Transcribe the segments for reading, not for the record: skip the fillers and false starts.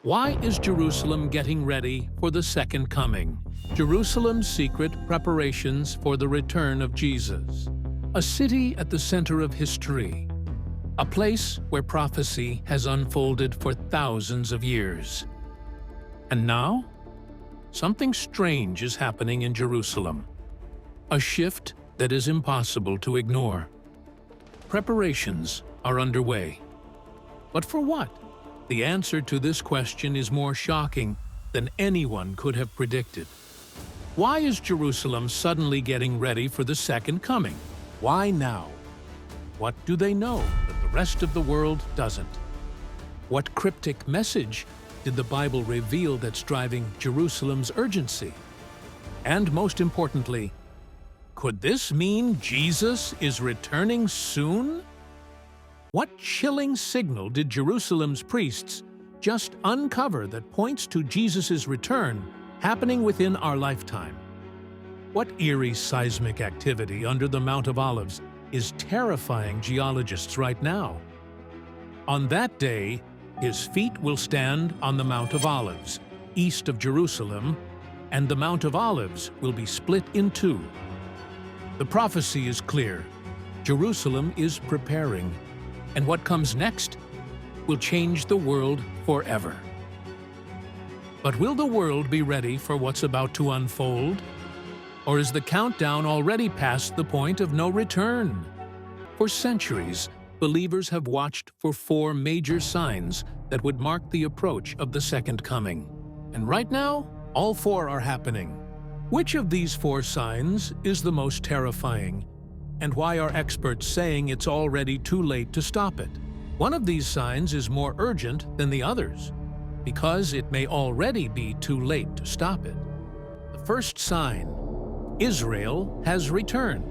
Why is Jerusalem getting ready for the second coming? Jerusalem's secret preparations for the return of Jesus. A city at the center of history. A place where prophecy has unfolded for thousands of years. And now, something strange is happening in Jerusalem. A shift that is impossible to ignore. Preparations are underway. But for what? The answer to this question is more shocking than anyone could have predicted. Why is Jerusalem suddenly getting ready for the second coming? Why now? What do they know that the rest of the world doesn't? What cryptic message did the Bible reveal that's driving Jerusalem's urgency? And most importantly, could this mean Jesus is returning soon? What chilling signal did Jerusalem's priests just uncover that points to Jesus' return happening within our lifetime? What eerie seismic activity under the Mount of Olives is terrifying geologists right now? On that day, his feet will stand on the Mount of Olives, east of Jerusalem, and the Mount of Olives will be split in two. The prophecy is clear. Jerusalem is preparing, and what comes next will change the world forever. But will the world be ready for what's about to unfold? Or is the countdown already past the point of no return? For centuries, believers have watched for 4 major signs that would mark the approach of the second coming. And right now, all 4 are happening. Which of these 4 signs is the most terrifying? And why are experts saying it's already too late to stop it? One of these signs is more urgent than the others, because it may already be too late to stop it. The first sign: Israel has returned.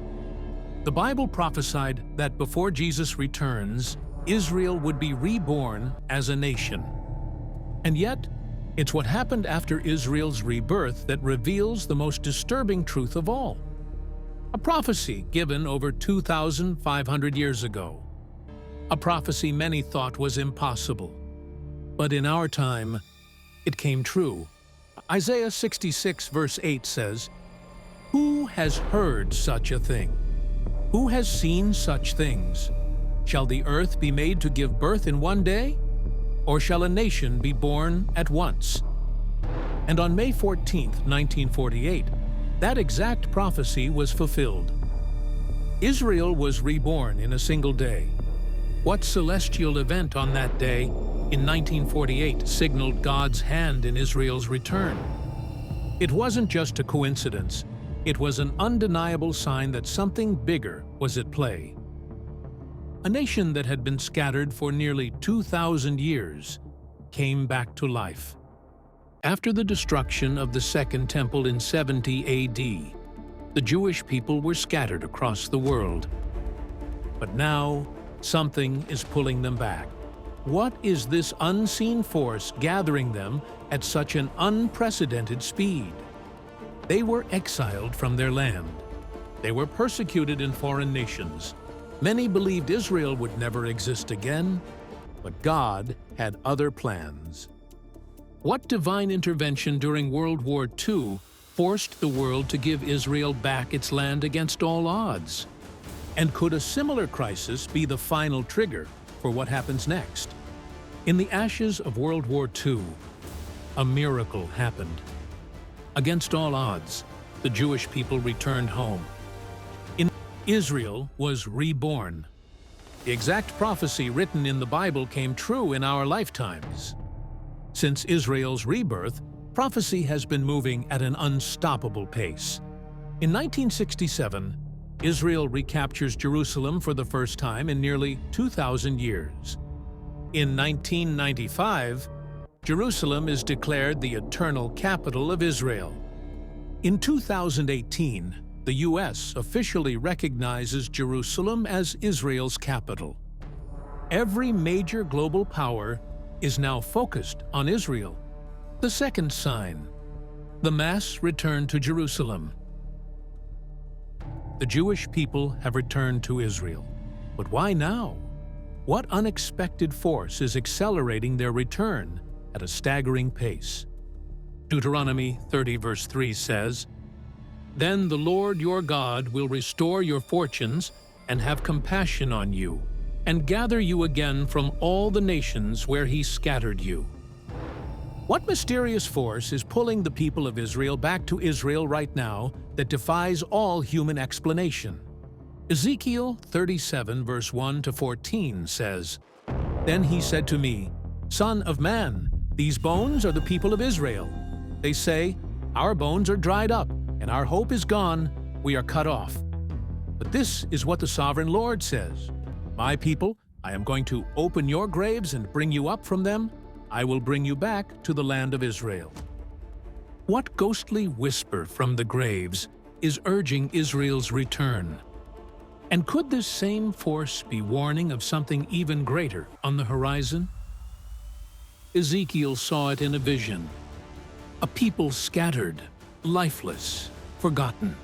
The Bible prophesied that before Jesus returns, Israel would be reborn as a nation. And yet, it's what happened after Israel's rebirth that reveals the most disturbing truth of all. A prophecy given over 2,500 years ago. A prophecy many thought was impossible. But in our time, it came true. Isaiah 66 verse 8 says, "Who has heard such a thing? Who has seen such things? Shall the earth be made to give birth in one day? Or shall a nation be born at once?" And on May 14, 1948, that exact prophecy was fulfilled. Israel was reborn in a single day. What celestial event on that day in 1948 signaled God's hand in Israel's return? It wasn't just a coincidence. It was an undeniable sign that something bigger was at play. A nation that had been scattered for nearly 2,000 years came back to life. After the destruction of the Second Temple in 70 AD, the Jewish people were scattered across the world. But now, something is pulling them back. What is this unseen force gathering them at such an unprecedented speed? They were exiled from their land. They were persecuted in foreign nations. Many believed Israel would never exist again, but God had other plans. What divine intervention during World War II forced the world to give Israel back its land against all odds? And could a similar crisis be the final trigger for what happens next? In the ashes of World War II, a miracle happened. Against all odds, the Jewish people returned home. Israel was reborn. The exact prophecy written in the Bible came true in our lifetimes. Since Israel's rebirth, prophecy has been moving at an unstoppable pace. In 1967, Israel recaptures Jerusalem for the first time in nearly 2,000 years. In 1995, Jerusalem is declared the eternal capital of Israel. In 2018, the U.S. officially recognizes Jerusalem as Israel's capital. Every major global power is now focused on Israel. The second sign: the mass return to Jerusalem. The Jewish people have returned to Israel. But why now? What unexpected force is accelerating their return at a staggering pace. Deuteronomy 30 verse 3 says, "Then the Lord your God will restore your fortunes and have compassion on you, and gather you again from all the nations where he scattered you." What mysterious force is pulling the people of Israel back to Israel right now that defies all human explanation? Ezekiel 37 verse 1 to 14 says, "Then he said to me, Son of man, these bones are the people of Israel. They say, Our bones are dried up, and our hope is gone, we are cut off. But this is what the sovereign Lord says, My people, I am going to open your graves and bring you up from them. I will bring you back to the land of Israel." What ghostly whisper from the graves is urging Israel's return? And could this same force be warning of something even greater on the horizon? Ezekiel saw it in a vision. A people scattered, lifeless, forgotten.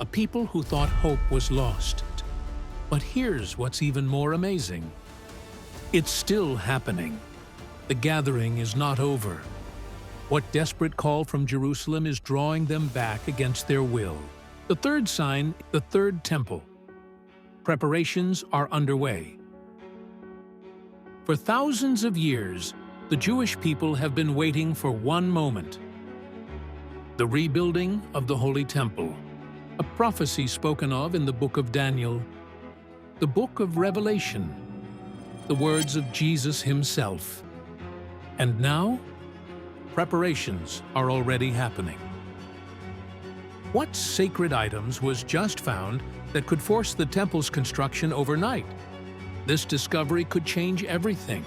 A people who thought hope was lost. But here's what's even more amazing. It's still happening. The gathering is not over. What desperate call from Jerusalem is drawing them back against their will? The third sign, the third temple. Preparations are underway. For thousands of years, the Jewish people have been waiting for one moment: the rebuilding of the Holy Temple, a prophecy spoken of in the book of Daniel, the book of Revelation, the words of Jesus himself. And now, preparations are already happening. What sacred items was just found that could force the temple's construction overnight? This discovery could change everything,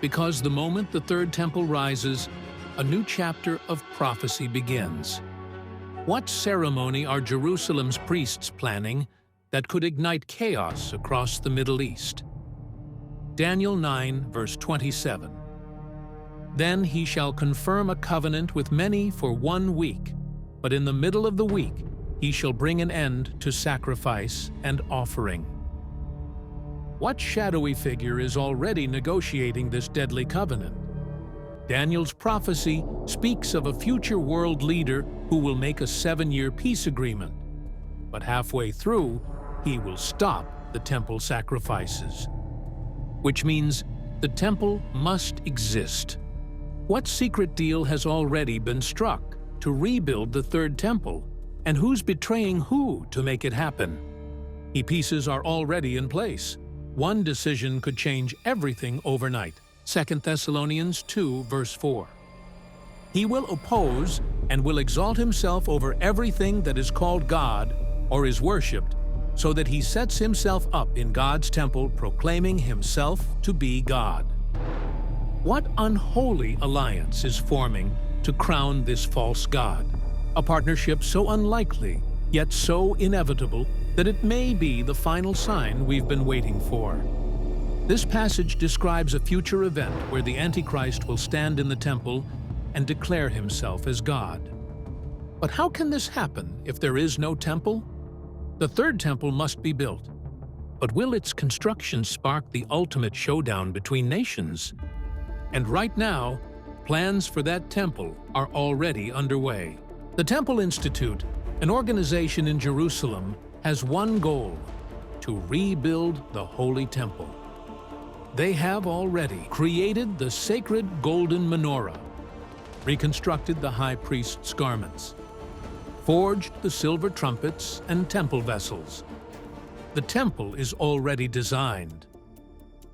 because the moment the third temple rises, a new chapter of prophecy begins. What ceremony are Jerusalem's priests planning that could ignite chaos across the Middle East? Daniel 9, verse 27. "Then he shall confirm a covenant with many for 1 week, but in the middle of the week he shall bring an end to sacrifice and offering." What shadowy figure is already negotiating this deadly covenant? Daniel's prophecy speaks of a future world leader who will make a 7-year peace agreement, but halfway through, he will stop the temple sacrifices. Which means the temple must exist. What secret deal has already been struck to rebuild the third temple, and who's betraying who to make it happen? Key pieces are already in place. One decision could change everything overnight. 2 Thessalonians 2, verse 4. "He will oppose and will exalt himself over everything that is called God or is worshipped, so that he sets himself up in God's temple, proclaiming himself to be God." What unholy alliance is forming to crown this false god? A partnership so unlikely, yet so inevitable, that it may be the final sign we've been waiting for. This passage describes a future event where the Antichrist will stand in the temple and declare himself as God. But how can this happen if there is no temple? The third temple must be built. But will its construction spark the ultimate showdown between nations? And right now, plans for that temple are already underway. The Temple Institute, an organization in Jerusalem, has one goal: to rebuild the Holy Temple. They have already created the sacred golden menorah, reconstructed the high priest's garments, forged the silver trumpets and temple vessels. The temple is already designed.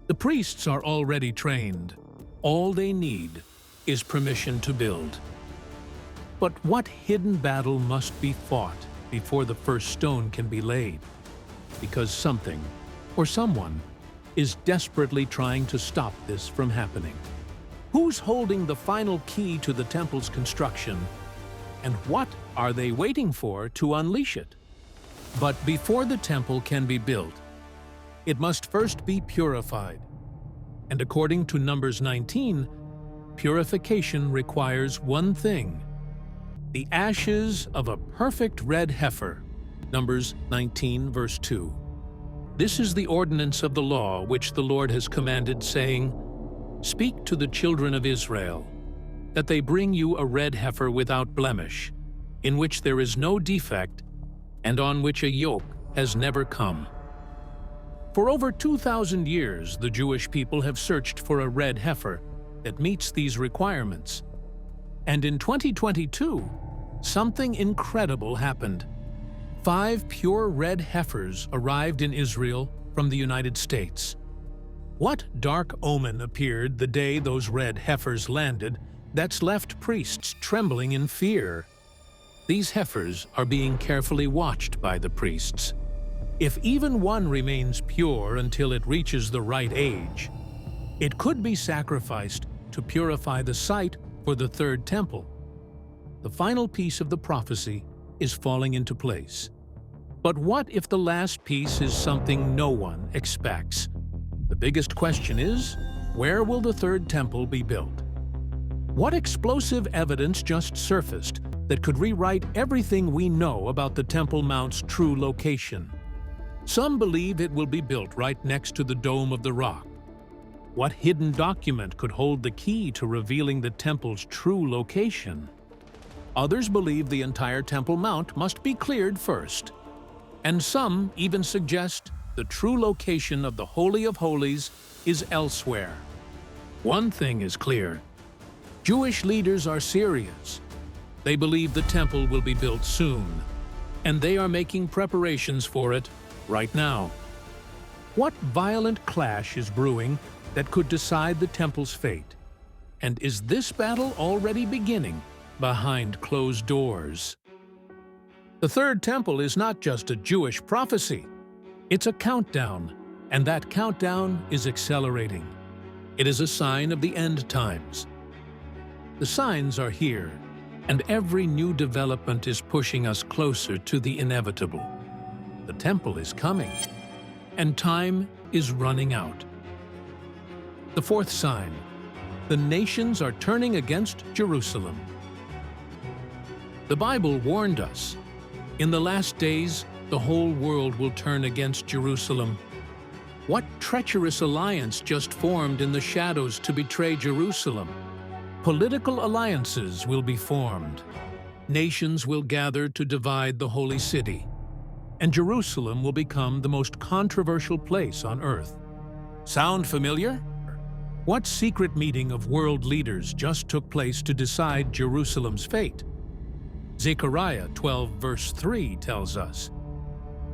The priests are already trained. All they need is permission to build. But what hidden battle must be fought before the first stone can be laid? Because something, or someone, is desperately trying to stop this from happening. Who's holding the final key to the temple's construction? And what are they waiting for to unleash it? But before the temple can be built, it must first be purified. And according to Numbers 19, purification requires one thing: the ashes of a perfect red heifer. Numbers 19, verse 2. This is the ordinance of the law which the Lord has commanded, saying, "Speak to the children of Israel, that they bring you a red heifer without blemish, in which there is no defect, and on which a yoke has never come." For over 2,000 years, the Jewish people have searched for a red heifer that meets these requirements. And in 2022, something incredible happened. 5 pure red heifers arrived in Israel from the United States. What dark omen appeared the day those red heifers landed that's left priests trembling in fear? These heifers are being carefully watched by the priests. If even one remains pure until it reaches the right age, it could be sacrificed to purify the site for the third temple. The final piece of the prophecy is falling into place. But what if the last piece is something no one expects? The biggest question is, where will the third temple be built? What explosive evidence just surfaced that could rewrite everything we know about the Temple Mount's true location? Some believe it will be built right next to the Dome of the Rock. What hidden document could hold the key to revealing the temple's true location? Others believe the entire Temple Mount must be cleared first. And some even suggest the true location of the Holy of Holies is elsewhere. One thing is clear: Jewish leaders are serious. They believe the temple will be built soon, and they are making preparations for it right now. What violent clash is brewing that could decide the temple's fate? And is this battle already beginning behind closed doors? The third temple is not just a Jewish prophecy. It's a countdown, and that countdown is accelerating. It is a sign of the end times. The signs are here, and every new development is pushing us closer to the inevitable. The temple is coming, and time is running out. The fourth sign: the nations are turning against Jerusalem. The Bible warned us, in the last days, the whole world will turn against Jerusalem. What treacherous alliance just formed in the shadows to betray Jerusalem? Political alliances will be formed. Nations will gather to divide the holy city, and Jerusalem will become the most controversial place on earth. Sound familiar? What secret meeting of world leaders just took place to decide Jerusalem's fate? Zechariah 12 verse 3 tells us,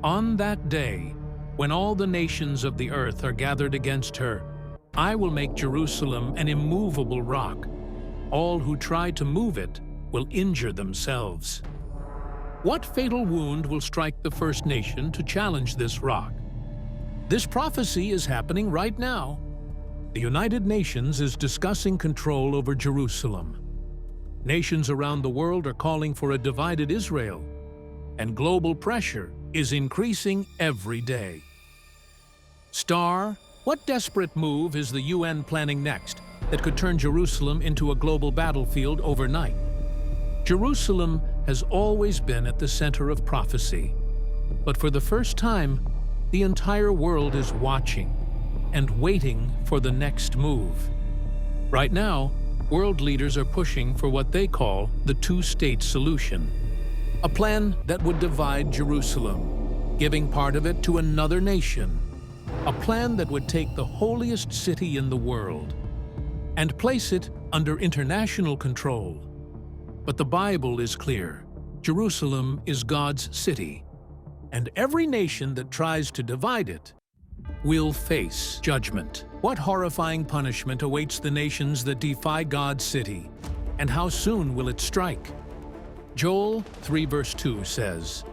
"On that day, when all the nations of the earth are gathered against her, I will make Jerusalem an immovable rock. All who try to move it will injure themselves." What fatal wound will strike the first nation to challenge this rock? This prophecy is happening right now. The United Nations is discussing control over Jerusalem. Nations around the world are calling for a divided Israel, and global pressure is increasing every day. Star, what desperate move is the UN planning next that could turn Jerusalem into a global battlefield overnight? Jerusalem has always been at the center of prophecy, but for the first time, the entire world is watching and waiting for the next move. Right now, world leaders are pushing for what they call the two-state solution, a plan that would divide Jerusalem, giving part of it to another nation, a plan that would take the holiest city in the world and place it under international control. But the Bible is clear: Jerusalem is God's city, and every nation that tries to divide it will face judgment. What horrifying punishment awaits the nations that defy God's city, and how soon will it strike? Joel 3 verse 2 says,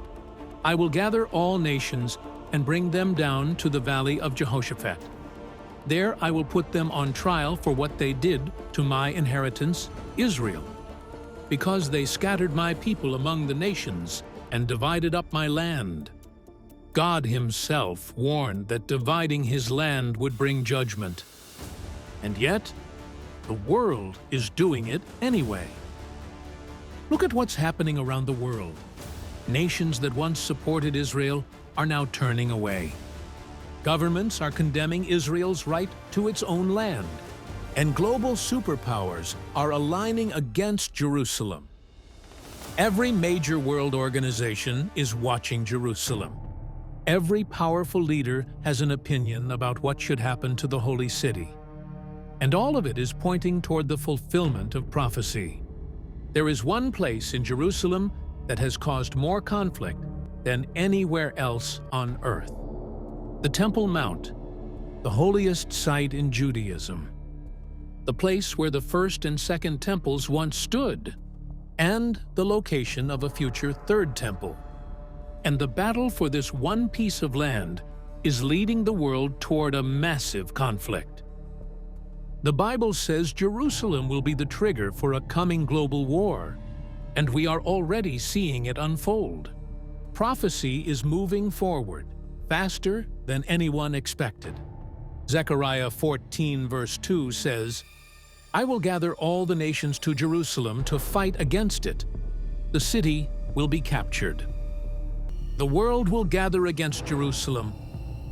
"I will gather all nations and bring them down to the valley of Jehoshaphat. There I will put them on trial for what they did to my inheritance, Israel, because they scattered my people among the nations and divided up my land." God himself warned that dividing his land would bring judgment. And yet, the world is doing it anyway. Look at what's happening around the world. Nations that once supported Israel are now turning away. Governments are condemning Israel's right to its own land. and global superpowers are aligning against Jerusalem. Every major world organization is watching Jerusalem. Every powerful leader has an opinion about what should happen to the holy city. And all of it is pointing toward the fulfillment of prophecy. There is one place in Jerusalem that has caused more conflict than anywhere else on earth. The Temple Mount, the holiest site in Judaism. The place where the first and second temples once stood, and the location of a future third temple. And the battle for this one piece of land is leading the world toward a massive conflict. The Bible says Jerusalem will be the trigger for a coming global war, and we are already seeing it unfold. Prophecy is moving forward, faster than anyone expected. Zechariah 14 verse 2 says, "I will gather all the nations to Jerusalem to fight against it. The city will be captured." The world will gather against Jerusalem.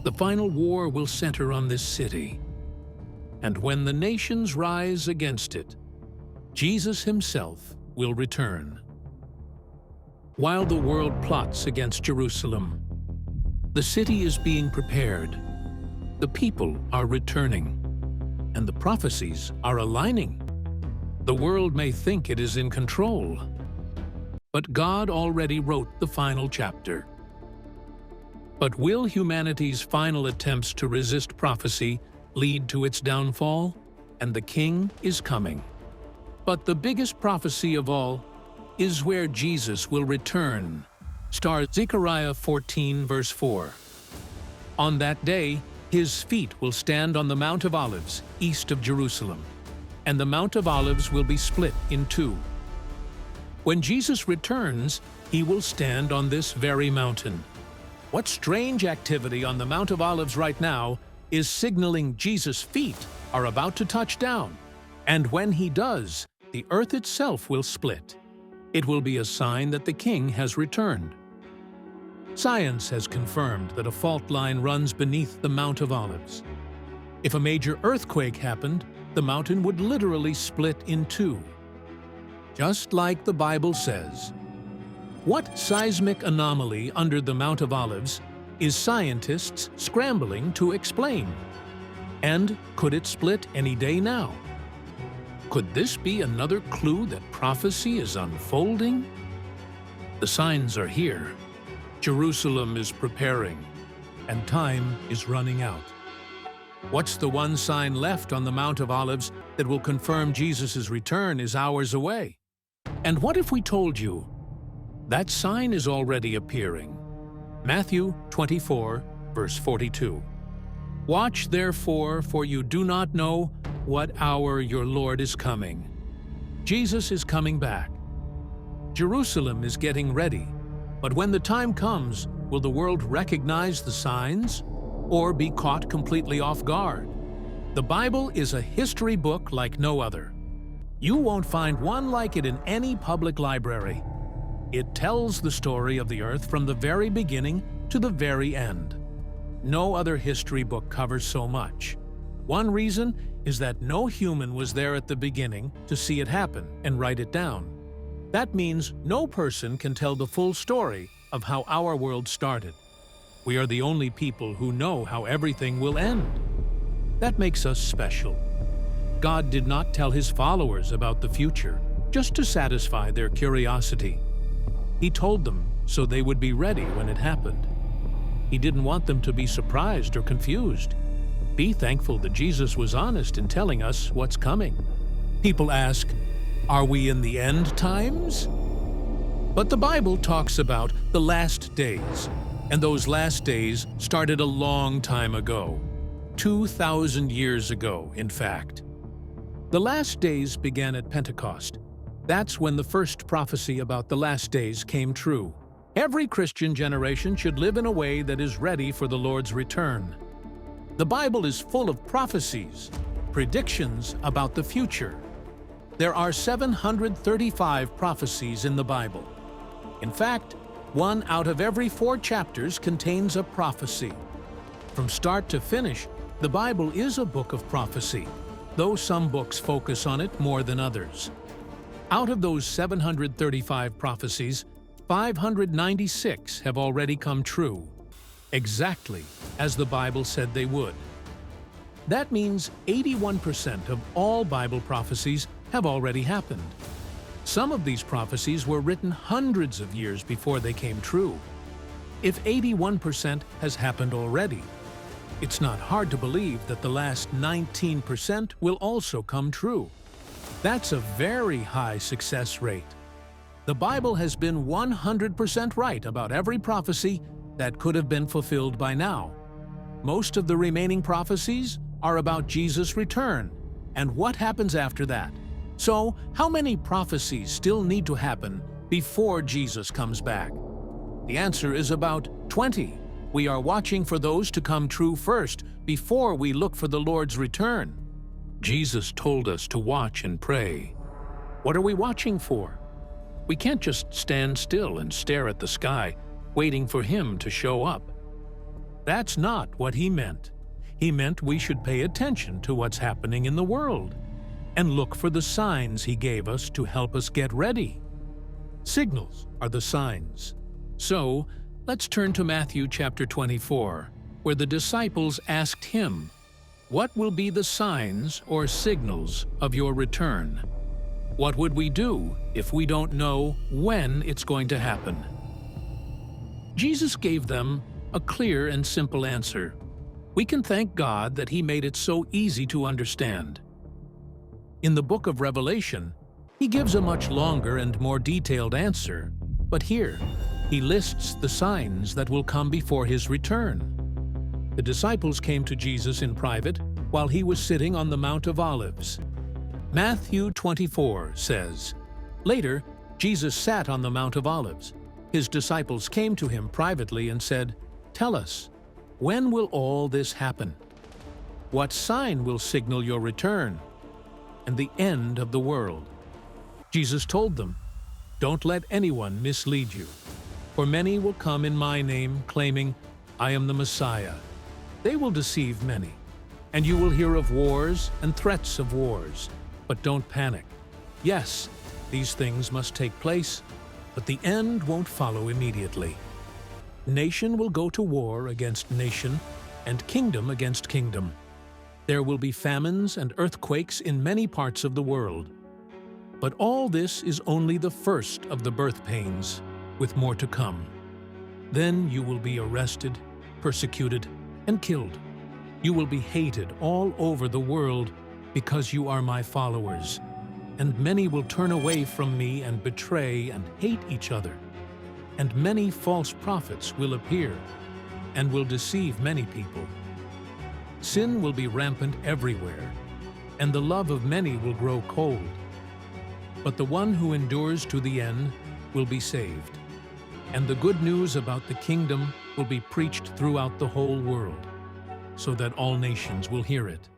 The final war will center on this city. And when the nations rise against it, Jesus himself will return. While the world plots against Jerusalem, the city is being prepared. The people are returning, and the prophecies are aligning. The world may think it is in control, but God already wrote the final chapter. But will humanity's final attempts to resist prophecy lead to its downfall? And the King is coming. But the biggest prophecy of all is where Jesus will return. Stars Zechariah 14 verse 4. On that day, his feet will stand on the Mount of Olives, east of Jerusalem, and the Mount of Olives will be split in two. When Jesus returns, he will stand on this very mountain. What strange activity on the Mount of Olives right now is signaling Jesus' feet are about to touch down, and when he does, the earth itself will split. It will be a sign that the King has returned. Science has confirmed that a fault line runs beneath the Mount of Olives. If a major earthquake happened, the mountain would literally split in two. Just like the Bible says. What seismic anomaly under the Mount of Olives is scientists scrambling to explain? And could it split any day now? Could this be another clue that prophecy is unfolding? The signs are here. Jerusalem is preparing, and time is running out. What's the one sign left on the Mount of Olives that will confirm Jesus' return is hours away? And what if we told you that sign is already appearing? Matthew 24, verse 42. Watch therefore, for you do not know what hour your Lord is coming. Jesus is coming back. Jerusalem is getting ready. But when the time comes, will the world recognize the signs or be caught completely off guard? The Bible is a history book like no other. You won't find one like it in any public library. It tells the story of the earth from the very beginning to the very end. No other history book covers so much. One reason is that no human was there at the beginning to see it happen and write it down. That means no person can tell the full story of how our world started. We are the only people who know how everything will end. That makes us special. God did not tell his followers about the future just to satisfy their curiosity. He told them so they would be ready when it happened. He didn't want them to be surprised or confused. Be thankful that Jesus was honest in telling us what's coming. People ask, are we in the end times? But the Bible talks about the last days, and those last days started a long time ago, 2,000 years ago, in fact. The last days began at Pentecost. That's when the first prophecy about the last days came true. Every Christian generation should live in a way that is ready for the Lord's return. The Bible is full of prophecies, predictions about the future. There are 735 prophecies in the Bible. In fact, 1 out of every 4 chapters contains a prophecy. From start to finish, the Bible is a book of prophecy. though some books focus on it more than others. Out of those 735 prophecies, 596 have already come true, exactly as the Bible said they would. That means 81% of all Bible prophecies have already happened. Some of these prophecies were written hundreds of years before they came true. If 81% has happened already, it's not hard to believe that the last 19% will also come true. That's a very high success rate. The Bible has been 100% right about every prophecy that could have been fulfilled by now. Most of the remaining prophecies are about Jesus' return and what happens after that. So, how many prophecies still need to happen before Jesus comes back? The answer is about 20. We are watching for those to come true first before we look for the Lord's return. Jesus told us to watch and pray. What are we watching for? We can't just stand still and stare at the sky, waiting for Him to show up. That's not what He meant. He meant we should pay attention to what's happening in the world and look for the signs He gave us to help us get ready. Signals are the signs. So, let's turn to Matthew chapter 24, where the disciples asked Him, "What will be the signs or signals of your return?" What would we do if we don't know when it's going to happen? Jesus gave them a clear and simple answer. We can thank God that He made it so easy to understand. In the book of Revelation, He gives a much longer and more detailed answer, but here, He lists the signs that will come before His return. The disciples came to Jesus in private while He was sitting on the Mount of Olives. Matthew 24 says, "Later, Jesus sat on the Mount of Olives. His disciples came to Him privately and said, 'Tell us, when will all this happen? What sign will signal your return and the end of the world?' Jesus told them, 'Don't let anyone mislead you. For many will come in my name, claiming, I am the Messiah. They will deceive many, and you will hear of wars and threats of wars. But don't panic. Yes, these things must take place, but the end won't follow immediately. Nation will go to war against nation, and kingdom against kingdom. There will be famines and earthquakes in many parts of the world. But all this is only the first of the birth pains, with more to come. Then you will be arrested, persecuted, and killed. You will be hated all over the world because you are my followers, and many will turn away from me and betray and hate each other. And many false prophets will appear and will deceive many people. Sin will be rampant everywhere, and the love of many will grow cold. But the one who endures to the end will be saved. And the good news about the kingdom will be preached throughout the whole world, so that all nations will hear it.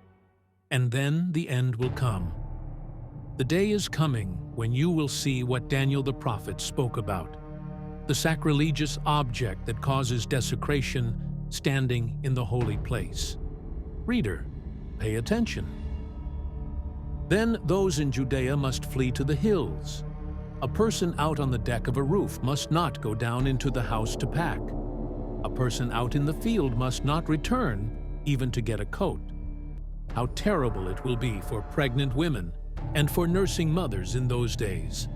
And then the end will come. The day is coming when you will see what Daniel the prophet spoke about, the sacrilegious object that causes desecration standing in the holy place. Reader, pay attention. Then those in Judea must flee to the hills. A person out on the deck of a roof must not go down into the house to pack. A person out in the field must not return even to get a coat. How terrible it will be for pregnant women and for nursing mothers in those days.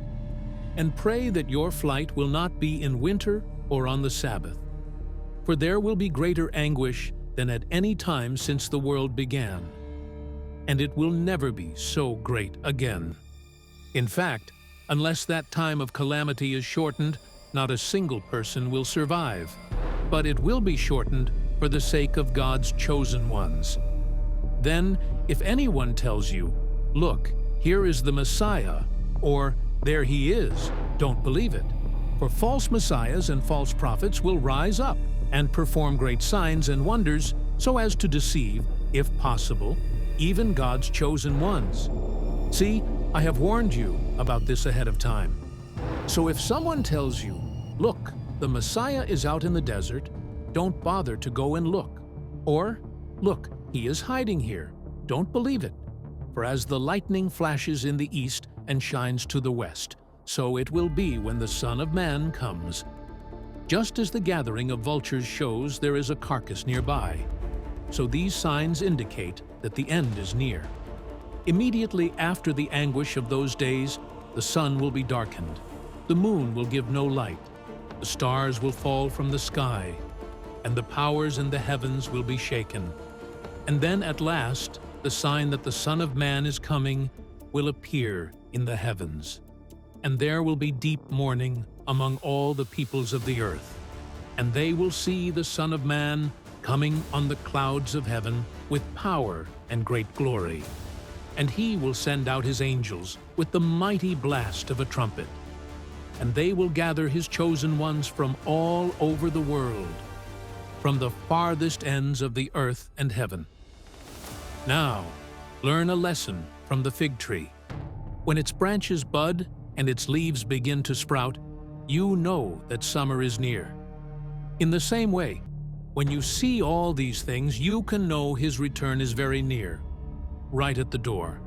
And pray that your flight will not be in winter or on the Sabbath, for there will be greater anguish than at any time since the world began, and it will never be so great again. In fact, unless that time of calamity is shortened, not a single person will survive, but it will be shortened for the sake of God's chosen ones. Then, if anyone tells you, 'Look, here is the Messiah,' or 'There he is,' don't believe it. For false messiahs and false prophets will rise up and perform great signs and wonders so as to deceive, if possible, even God's chosen ones. See, I have warned you about this ahead of time. So if someone tells you, 'Look, the Messiah is out in the desert,' don't bother to go and look. Or, 'Look, he is hiding here,' don't believe it. For as the lightning flashes in the east and shines to the west, so it will be when the Son of Man comes. Just as the gathering of vultures shows there is a carcass nearby, so these signs indicate that the end is near. Immediately after the anguish of those days, the sun will be darkened, the moon will give no light, the stars will fall from the sky, and the powers in the heavens will be shaken. And then at last, the sign that the Son of Man is coming will appear in the heavens. And there will be deep mourning among all the peoples of the earth. And they will see the Son of Man coming on the clouds of heaven with power and great glory. And he will send out his angels with the mighty blast of a trumpet. And they will gather his chosen ones from all over the world, from the farthest ends of the earth and heaven. Now, learn a lesson from the fig tree. When its branches bud and its leaves begin to sprout, you know that summer is near. In the same way, when you see all these things, you can know his return is very near, right at the door.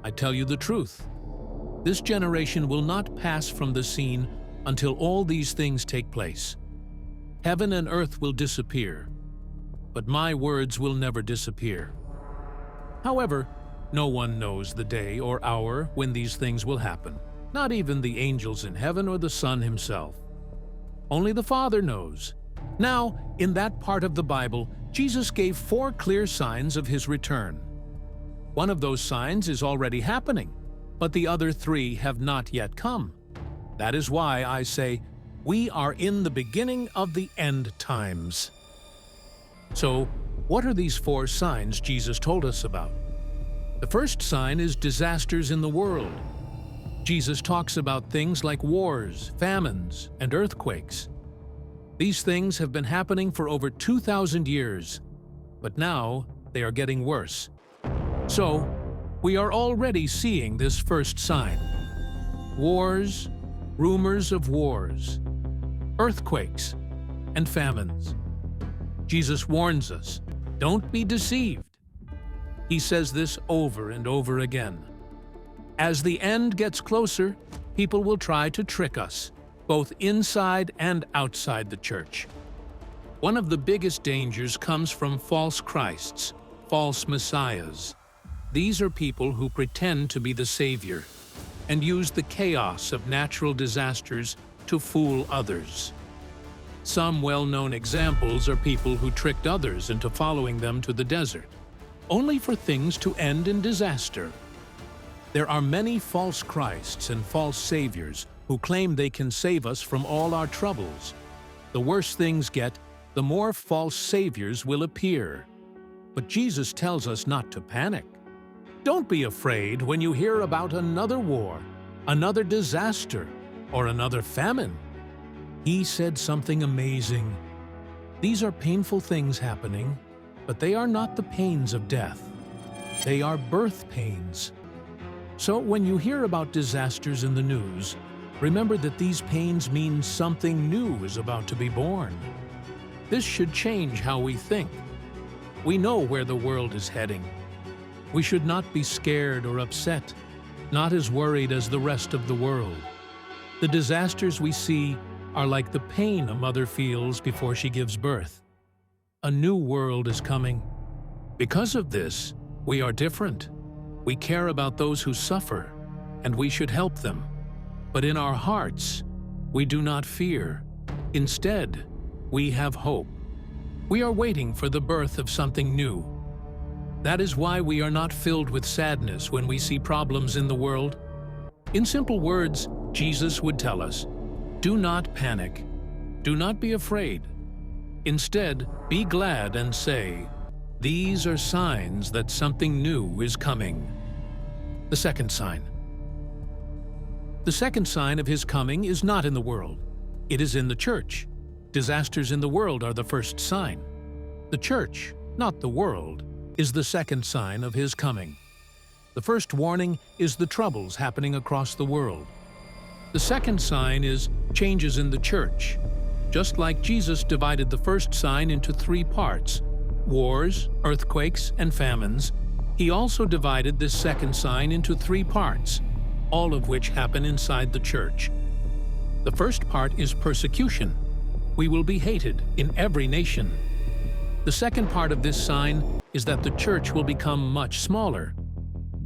I tell you the truth, this generation will not pass from the scene until all these things take place. Heaven and earth will disappear, but my words will never disappear. However, no one knows the day or hour when these things will happen, not even the angels in heaven or the Son himself. Only the Father knows. Now, in that part of the Bible, Jesus gave 4 clear signs of his return. One of those signs is already happening, but the other 3 have not yet come. That is why I say, we are in the beginning of the end times. So, what are these 4 signs Jesus told us about? The first sign is disasters in the world. Jesus talks about things like wars, famines, and earthquakes. These things have been happening for over 2,000 years, but now they are getting worse. So, we are already seeing this first sign. Wars, rumors of wars, earthquakes, and famines. Jesus warns us, don't be deceived. He says this over and over again. As the end gets closer, people will try to trick us, both inside and outside the church. One of the biggest dangers comes from false Christs, false messiahs. These are people who pretend to be the Savior and use the chaos of natural disasters to fool others. Some well-known examples are people who tricked others into following them to the desert, only for things to end in disaster. There are many false Christs and false saviors who claim they can save us from all our troubles. The worse things get, the more false saviors will appear. But Jesus tells us not to panic. Don't be afraid when you hear about another war, another disaster, or another famine. He said something amazing. These are painful things happening, but they are not the pains of death. They are birth pains. So when you hear about disasters in the news, remember that these pains mean something new is about to be born. This should change how we think. We know where the world is heading. We should not be scared or upset, not as worried as the rest of the world. The disasters we see are like the pain a mother feels before she gives birth. A new world is coming. Because of this, we are different. We care about those who suffer, and we should help them. But in our hearts, we do not fear. Instead, we have hope. We are waiting for the birth of something new. That is why we are not filled with sadness when we see problems in the world. In simple words, Jesus would tell us, do not panic. Do not be afraid. Instead, be glad and say, these are signs that something new is coming. The second sign. The second sign of his coming is not in the world. It is in the church. Disasters in the world are the first sign. The church, not the world, is the second sign of his coming. The first warning is the troubles happening across the world. The second sign is changes in the church. Just like Jesus divided the first sign into 3 parts, wars, earthquakes, and famines, He also divided this second sign into 3 parts, all of which happen inside the church. The first part is persecution. We will be hated in every nation. The second part of this sign is that the church will become much smaller.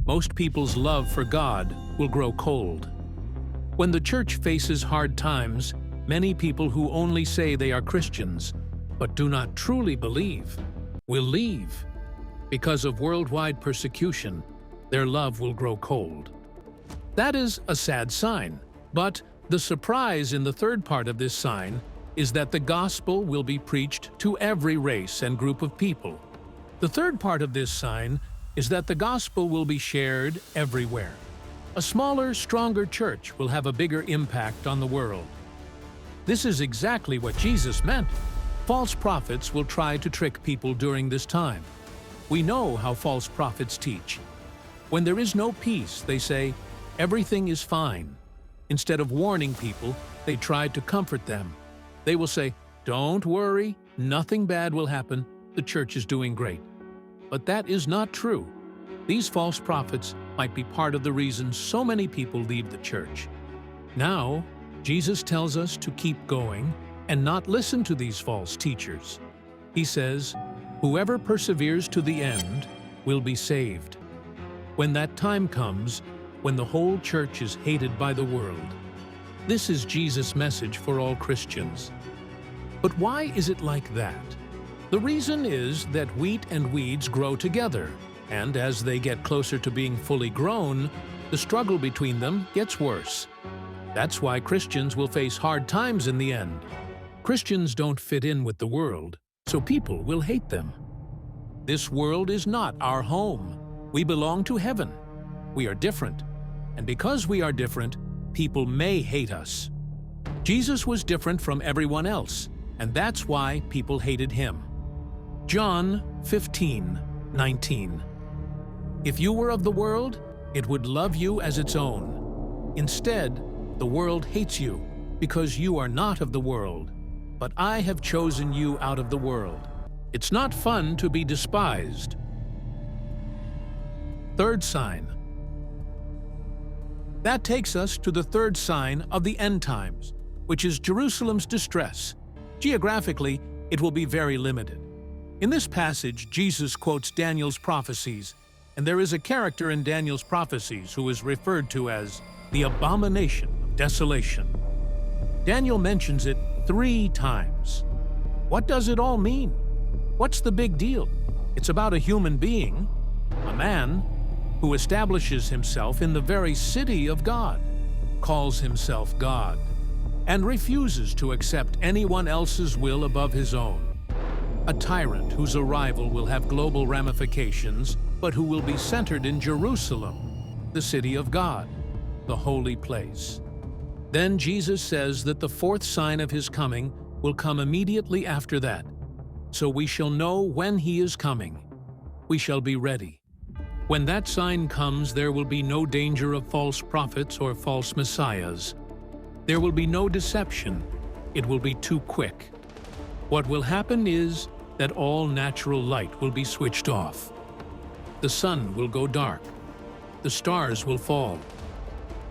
Most people's love for God will grow cold. When the church faces hard times, many people who only say they are Christians, but do not truly believe, will leave. Because of worldwide persecution, their love will grow cold. That is a sad sign, but the surprise in the third part of this sign is that the gospel will be preached to every race and group of people. The third part of this sign is that the gospel will be shared everywhere. A smaller, stronger church will have a bigger impact on the world. This is exactly what Jesus meant. False prophets will try to trick people during this time. We know how false prophets teach. When there is no peace, they say, everything is fine. Instead of warning people, they try to comfort them. They will say, don't worry, nothing bad will happen, the church is doing great. But that is not true. These false prophets might be part of the reason so many people leave the church. Now, Jesus tells us to keep going and not listen to these false teachers. He says, whoever perseveres to the end will be saved. When that time comes, when the whole church is hated by the world. This is Jesus' message for all Christians. But why is it like that? The reason is that wheat and weeds grow together, and as they get closer to being fully grown, the struggle between them gets worse. That's why Christians will face hard times in the end. Christians don't fit in with the world, so people will hate them. This world is not our home. We belong to heaven. We are different. And because we are different, people may hate us. Jesus was different from everyone else, and that's why people hated him. John 15:19. If you were of the world, it would love you as its own. Instead, the world hates you because you are not of the world, but I have chosen you out of the world. It's not fun to be despised. Third sign. That takes us to the third sign of the end times, which is Jerusalem's distress. Geographically, it will be very limited. In this passage, Jesus quotes Daniel's prophecies, and there is a character in Daniel's prophecies who is referred to as the abomination of desolation. Daniel mentions it 3 times. What does it all mean? What's the big deal? It's about a human being, a man, who establishes himself in the very city of God, calls himself God, and refuses to accept anyone else's will above his own. A tyrant whose arrival will have global ramifications, but who will be centered in Jerusalem, the city of God, the holy place. Then Jesus says that the 4th sign of his coming will come immediately after that, so we shall know when he is coming. We shall be ready. When that sign comes, there will be no danger of false prophets or false messiahs. There will be no deception. It will be too quick. What will happen is that all natural light will be switched off. The sun will go dark. The stars will fall.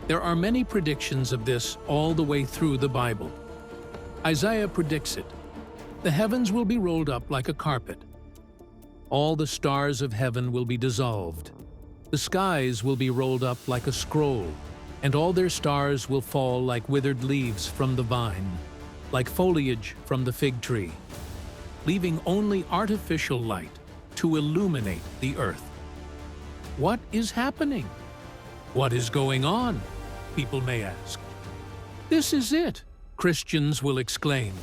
There are many predictions of this all the way through the Bible. Isaiah predicts it. The heavens will be rolled up like a carpet. All the stars of heaven will be dissolved. The skies will be rolled up like a scroll, and all their stars will fall like withered leaves from the vine, like foliage from the fig tree, leaving only artificial light to illuminate the earth. What is happening? What is going on? People may ask. This is it, Christians will exclaim.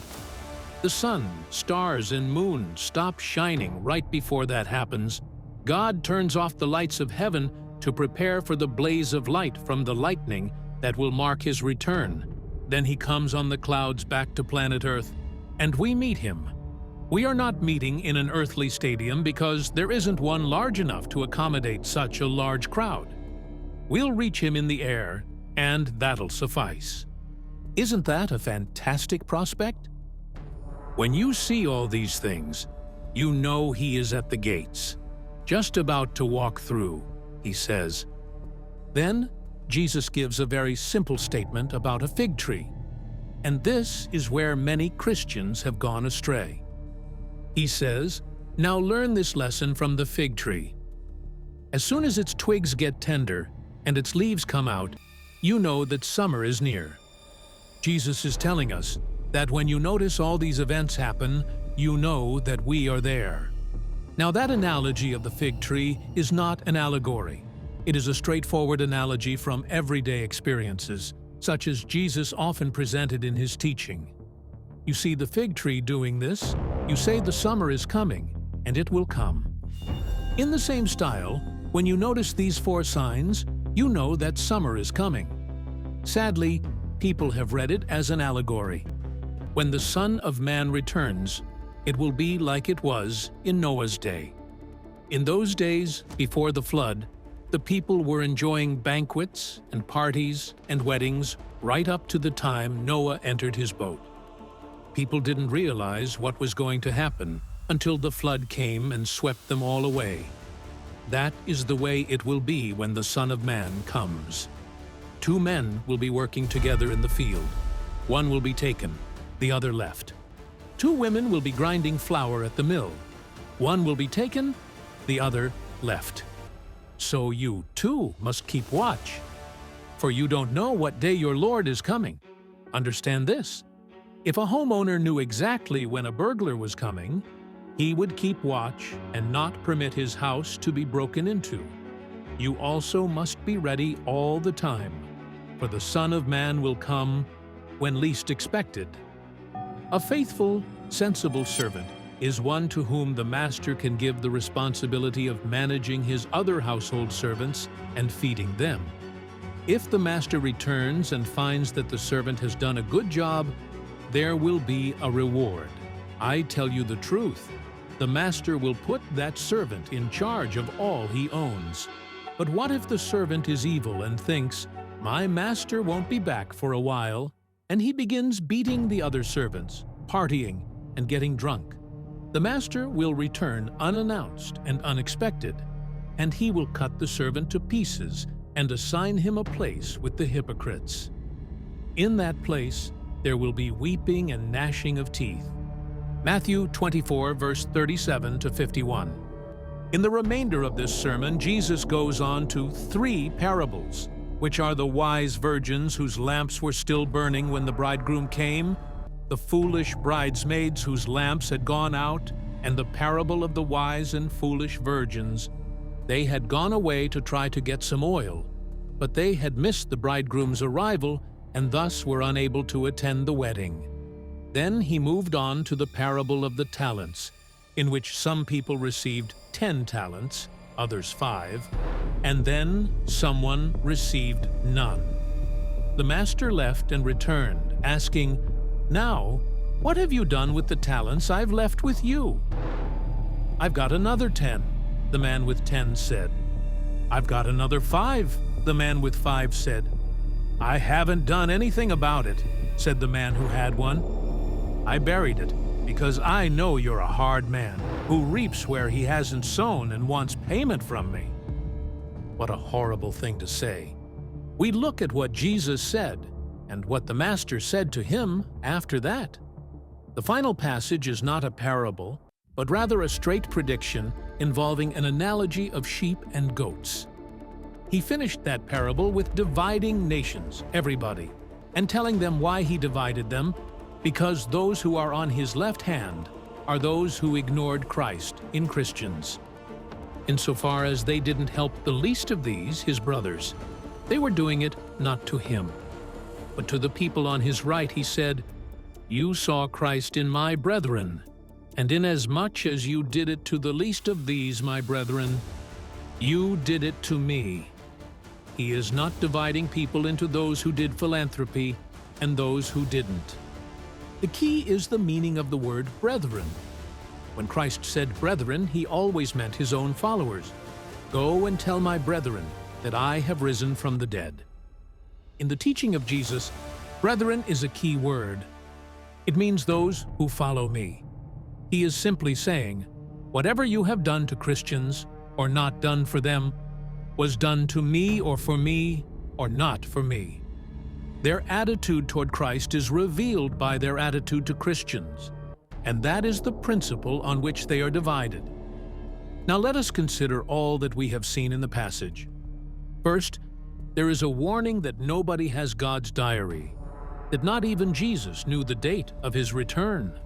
The sun, stars, and moon stop shining right before that happens. God turns off the lights of heaven to prepare for the blaze of light from the lightning that will mark his return. Then he comes on the clouds back to planet Earth, and we meet him. We are not meeting in an earthly stadium because there isn't one large enough to accommodate such a large crowd. We'll reach him in the air, and that'll suffice. Isn't that a fantastic prospect? When you see all these things, you know he is at the gates. just about to walk through, he says. Then, Jesus gives a very simple statement about a fig tree. And this is where many Christians have gone astray. He says, "Now learn this lesson from the fig tree. As soon as its twigs get tender and its leaves come out, you know that summer is near." Jesus is telling us that when you notice all these events happen, you know that we are there. Now that analogy of the fig tree is not an allegory. It is a straightforward analogy from everyday experiences, such as Jesus often presented in his teaching. You see the fig tree doing this, you say the summer is coming, and it will come. In the same style, when you notice these 4 signs, you know that summer is coming. Sadly, people have read it as an allegory. When the Son of Man returns, it will be like it was in Noah's day. In those days, before the flood, the people were enjoying banquets and parties and weddings right up to the time Noah entered his boat. People didn't realize what was going to happen until the flood came and swept them all away. That is the way it will be when the Son of Man comes. 2 men will be working together in the field. One will be taken, the other left. 2 women will be grinding flour at the mill. One will be taken, the other left. So you, too, must keep watch, for you don't know what day your Lord is coming. Understand this: if a homeowner knew exactly when a burglar was coming, he would keep watch and not permit his house to be broken into. You also must be ready all the time, for the Son of Man will come when least expected. A faithful, sensible servant is one to whom the master can give the responsibility of managing his other household servants and feeding them. If the master returns and finds that the servant has done a good job, there will be a reward. I tell you the truth, the master will put that servant in charge of all he owns. But what if the servant is evil and thinks, "My master won't be back for a while," and he begins beating the other servants, partying, and getting drunk? The master will return unannounced and unexpected, and he will cut the servant to pieces and assign him a place with the hypocrites. In that place, there will be weeping and gnashing of teeth. Matthew 24, verse 37 to 51. In the remainder of this sermon, Jesus goes on to 3 parables, which are the wise virgins whose lamps were still burning when the bridegroom came, the foolish bridesmaids whose lamps had gone out, and the parable of the wise and foolish virgins. They had gone away to try to get some oil, but they had missed the bridegroom's arrival and thus were unable to attend the wedding. Then he moved on to the parable of the talents, in which some people received 10 talents, others 5, and then someone received none. The master left and returned, asking, "Now, what have you done with the talents I've left with you?" "I've got another 10, the man with 10 said. "I've got another 5, the man with 5 said. "I haven't done anything about it," said the man who had 1. "I buried it, because I know you're a hard man, who reaps where he hasn't sown and wants payment from me." What a horrible thing to say. We look at what Jesus said, and what the master said to him after that. The final passage is not a parable, but rather a straight prediction involving an analogy of sheep and goats. He finished that parable with dividing nations, everybody, and telling them why he divided them, because those who are on his left hand are those who ignored Christ in Christians. Insofar as they didn't help the least of these, his brothers, they were doing it not to him. But to the people on his right he said, "You saw Christ in my brethren, and inasmuch as you did it to the least of these, my brethren, you did it to me." He is not dividing people into those who did philanthropy and those who didn't. The key is the meaning of the word brethren. When Christ said brethren, he always meant his own followers. "Go and tell my brethren that I have risen from the dead." In the teaching of Jesus, brethren is a key word. It means those who follow me. He is simply saying, whatever you have done to Christians, or not done for them was done to me or for me or not for me. Their attitude toward Christ is revealed by their attitude to Christians, and that is the principle on which they are divided. Now let us consider all that we have seen in the passage. First, there is a warning that nobody has God's diary, that not even Jesus knew the date of his return.